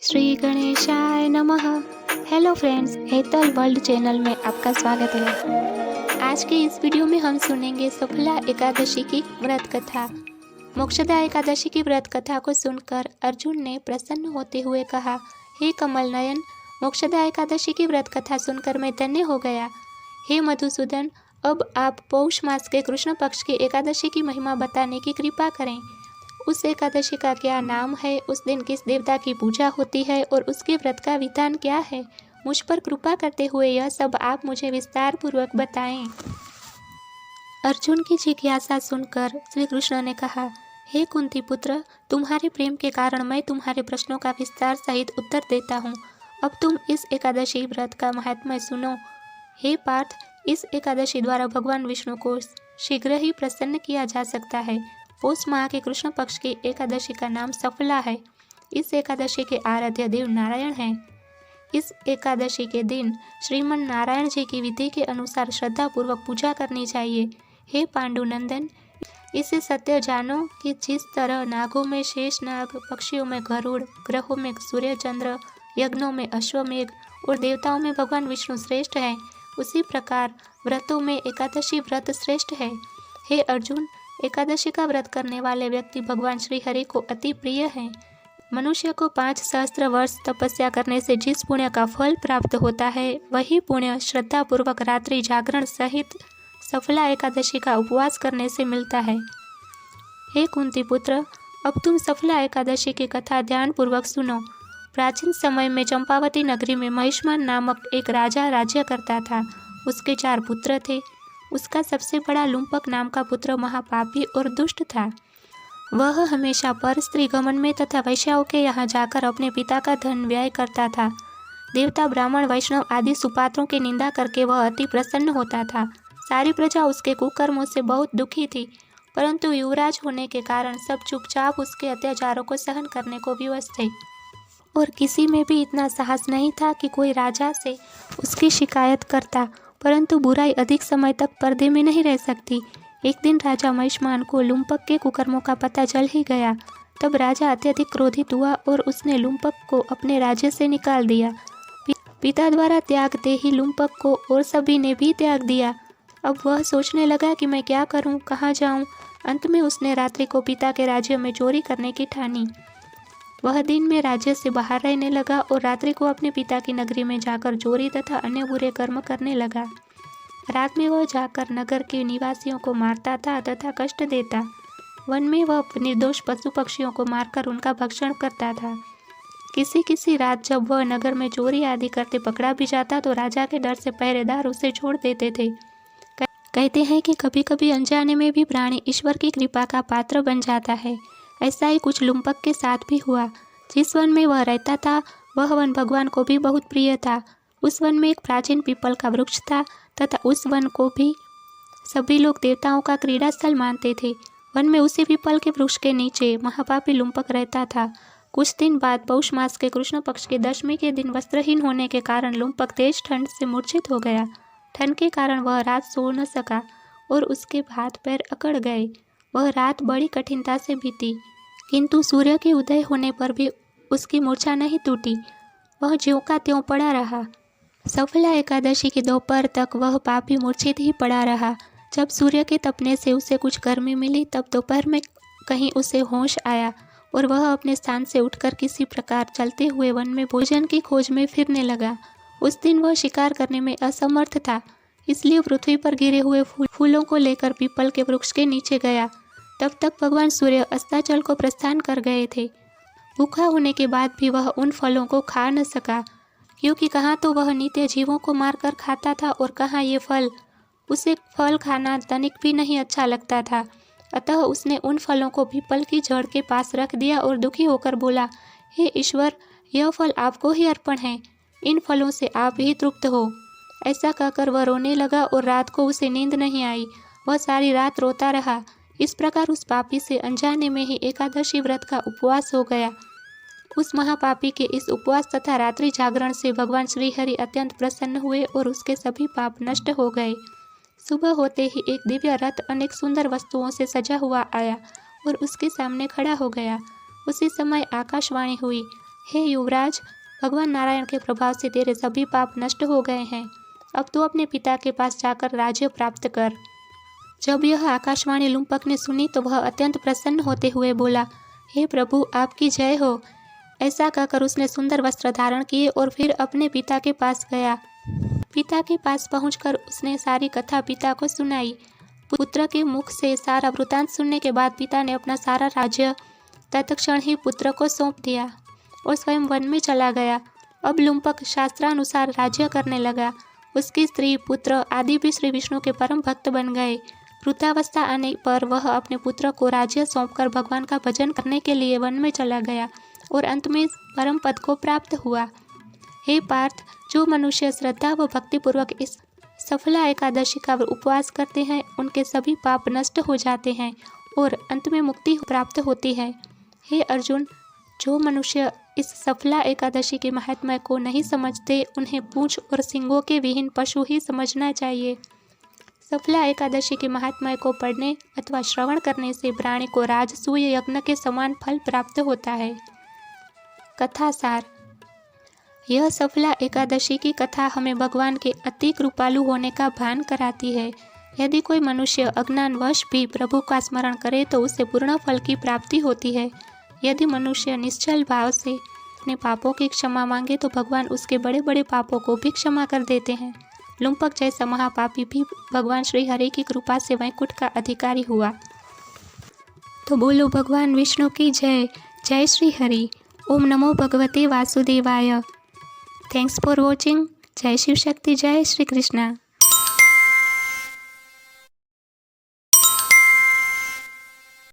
श्री गणेशाय नमः। Hello friends, Hetal world channel में आपका स्वागत है। आज के इस वीडियो में हम सुनेंगे सफला एकादशी की व्रत कथा। मोक्षदा एकादशी की व्रत कथा को सुनकर अर्जुन ने प्रसन्न होते हुए कहा, हे कमल नयन, मोक्षदा एकादशी की व्रत कथा सुनकर मैं धन्य हो गया। हे मधुसूदन, अब आप पौष मास के कृष्ण पक्ष की एकादशी की महिमा बताने की कृपा करें। उस एकादशी का क्या नाम है, उस दिन किस देवता की पूजा होती है और उसके व्रत का विधान क्या है, मुझ पर कृपा करते हुए यह सब आप मुझे विस्तार पूर्वक बताएं। अर्जुन की जिज्ञासा सुनकर श्री कृष्ण ने कहा, हे कुंती पुत्र, तुम्हारे प्रेम के कारण मैं तुम्हारे प्रश्नों का विस्तार सहित उत्तर देता हूँ। अब तुम इस एकादशी व्रत का महात्म्य सुनो। हे पार्थ, इस एकादशी द्वारा भगवान विष्णु को शीघ्र ही प्रसन्न किया जा सकता है। पौष माह के कृष्ण पक्ष की एकादशी का नाम सफला है। इस एकादशी के आराध्य देव नारायण हैं। इस एकादशी के दिन श्रीमन नारायण जी की विधि के अनुसार श्रद्धा पूर्वक पूजा करनी चाहिए। हे पांडुनंदन, इसे सत्य जानो कि जिस तरह नागों में शेष नाग, पक्षियों में गरुड़, ग्रहों में सूर्य चंद्र, यज्ञों में अश्वमेघ और देवताओं में भगवान विष्णु श्रेष्ठ है, उसी प्रकार व्रतों में एकादशी व्रत श्रेष्ठ है। हे अर्जुन, एकादशी का व्रत करने वाले व्यक्ति भगवान श्री हरि को अति प्रिय हैं। मनुष्य को 5 सहस्त्र वर्ष तपस्या करने से जिस पुण्य का फल प्राप्त होता है, वही पुण्य श्रद्धा पूर्वक रात्रि जागरण सहित सफला एकादशी का उपवास करने से मिलता है। हे कुंती पुत्र, अब तुम सफला एकादशी की कथा ध्यान पूर्वक सुनो। प्राचीन समय में चंपावती नगरी में महिष्मान नामक एक राजा राज्य करता था। उसके 4 पुत्र थे। उसका सबसे बड़ा लुम्पक नाम का पुत्र महापापी और दुष्ट था। वह हमेशा पर स्त्री गमन में तथा वैश्याओं के यहाँ जाकर अपने पिता का धन व्यय करता था। देवता, ब्राह्मण, वैष्णव आदि सुपात्रों की निंदा करके वह अति प्रसन्न होता था। सारी प्रजा उसके कुकर्मों से बहुत दुखी थी, परंतु युवराज होने के कारण सब चुपचाप उसके अत्याचारों को सहन करने को विवश थे और किसी में भी इतना साहस नहीं था कि कोई राजा से उसकी शिकायत करता। परंतु बुराई अधिक समय तक पर्दे में नहीं रह सकती। एक दिन राजा महिष्मान को लुम्पक के कुकर्मों का पता चल ही गया। तब राजा अत्यधिक क्रोधित हुआ और उसने लुम्पक को अपने राज्य से निकाल दिया। पिता द्वारा त्याग दे ही लुम्पक को और सभी ने भी त्याग दिया। अब वह सोचने लगा कि मैं क्या करूं, कहाँ जाऊं। अंत में उसने रात्रि को पिता के राज्य में चोरी करने की ठानी। वह दिन में राज्य से बाहर रहने लगा और रात्रि को अपने पिता की नगरी में जाकर चोरी तथा अन्य बुरे कर्म करने लगा। रात में वह जाकर नगर के निवासियों को मारता था तथा कष्ट देता। वन में वह निर्दोष पशु पक्षियों को मारकर उनका भक्षण करता था। किसी किसी रात जब वह नगर में चोरी आदि करते पकड़ा भी जाता तो राजा के डर से पहरेदार उसे छोड़ देते थे। कहते हैं कि कभी कभी अनजाने में भी प्राणी ईश्वर की कृपा का पात्र बन जाता है। ऐसा ही कुछ लुम्पक के साथ भी हुआ। जिस वन में वह रहता था, वह वन भगवान को भी बहुत प्रिय था। उस वन में एक प्राचीन पीपल का वृक्ष था तथा उस वन को भी सभी लोग देवताओं का क्रीड़ा स्थल मानते थे। वन में उसी पीपल के वृक्ष के नीचे महापापी लुम्पक रहता था। कुछ दिन बाद पौष मास के कृष्ण पक्ष के 10वीं के दिन वस्त्रहीन होने के कारण लुम्पक तेज ठंड से मूर्छित हो गया। ठंड के कारण वह रात सो न सका और उसके हाथ पैर अकड़ गए। वह रात बड़ी कठिनता से बीती, किंतु सूर्य के उदय होने पर भी उसकी मूर्छा नहीं टूटी। वह ज्यों का त्यों पड़ा रहा। सफला एकादशी की दोपहर तक वह पापी मूर्छित ही पड़ा रहा। जब सूर्य के तपने से उसे कुछ गर्मी मिली, तब दोपहर में कहीं उसे होश आया और वह अपने स्थान से उठकर किसी प्रकार चलते हुए वन में भोजन की खोज में फिरने लगा। उस दिन वह शिकार करने में असमर्थ था, इसलिए पृथ्वी पर गिरे हुए फूलों को लेकर पीपल के वृक्ष के नीचे गया। तब तक भगवान सूर्य अस्ताचल को प्रस्थान कर गए थे। भूखा होने के बाद भी वह उन फलों को खा न सका, क्योंकि कहाँ तो वह नित्य जीवों को मारकर खाता था और कहाँ ये फल। उसे फल खाना तनिक भी नहीं अच्छा लगता था। अतः उसने उन फलों को पीपल की जड़ के पास रख दिया और दुखी होकर बोला, हे ईश्वर, यह फल आपको ही अर्पण है। इन फलों से आप ही तृप्त हो। ऐसा कहकर वह रोने लगा और रात को उसे नींद नहीं आई। वह सारी रात रोता रहा। इस प्रकार उस पापी से अनजाने में ही एकादशी व्रत का उपवास हो गया। उस महापापी के इस उपवास तथा रात्रि जागरण से भगवान श्री हरि अत्यंत प्रसन्न हुए और उसके सभी पाप नष्ट हो गए। सुबह होते ही एक दिव्य रथ अनेक सुंदर वस्तुओं से सजा हुआ आया और उसके सामने खड़ा हो गया। उसी समय आकाशवाणी हुई, हे युवराज, भगवान नारायण के प्रभाव से तेरे सभी पाप नष्ट हो गए हैं। अब तू अपने पिता के पास जाकर राज्य प्राप्त कर। जब यह आकाशवाणी लुम्पक ने सुनी तो वह अत्यंत प्रसन्न होते हुए बोला, हे प्रभु, आपकी जय हो। ऐसा कहकर उसने सुंदर वस्त्र धारण किए और फिर अपने पिता के पास गया। पिता के पास पहुंचकर उसने सारी कथा पिता को सुनाई। पुत्र के मुख से सारा वृतांत सुनने के बाद पिता ने अपना सारा राज्य तत्क्षण ही पुत्र को सौंप दिया और स्वयं वन में चला गया। अब लुम्पक शास्त्रानुसार राज्य करने लगा। उसकी स्त्री, पुत्र आदि भी श्री विष्णु के परम भक्त बन गए। वृद्धावस्था आने पर वह अपने पुत्र को राज्य सौंपकर भगवान का भजन करने के लिए वन में चला गया और अंत में परम पद को प्राप्त हुआ। हे पार्थ, जो मनुष्य श्रद्धा व भक्तिपूर्वक इस सफला एकादशी का उपवास करते हैं, उनके सभी पाप नष्ट हो जाते हैं और अंत में मुक्ति प्राप्त होती है। हे अर्जुन, जो मनुष्य इस सफला एकादशी के महात्म्य को नहीं समझते, उन्हें पूंछ और सींगों के विहीन पशु ही समझना चाहिए। सफला एकादशी के महात्म्य को पढ़ने अथवा श्रवण करने से प्राणी को राजसूय यज्ञ के समान फल प्राप्त होता है। कथा सार। यह सफला एकादशी की कथा हमें भगवान के अति कृपालु होने का भान कराती है। यदि कोई मनुष्य अज्ञानवश भी प्रभु का स्मरण करे तो उसे पूर्ण फल की प्राप्ति होती है। यदि मनुष्य निश्चल भाव से अपने पापों की क्षमा मांगे तो भगवान उसके बड़े बड़े पापों को भी क्षमा कर देते हैं। लुम्पक जैसा महापापी भी भगवान श्री हरि की कृपा से वैकुंठ का अधिकारी हुआ। तो बोलो भगवान विष्णु की जय। जय श्री हरि। ओम नमो भगवते वासुदेवाय। Thanks for watching. जय शिव शक्ति। जय श्री कृष्णा।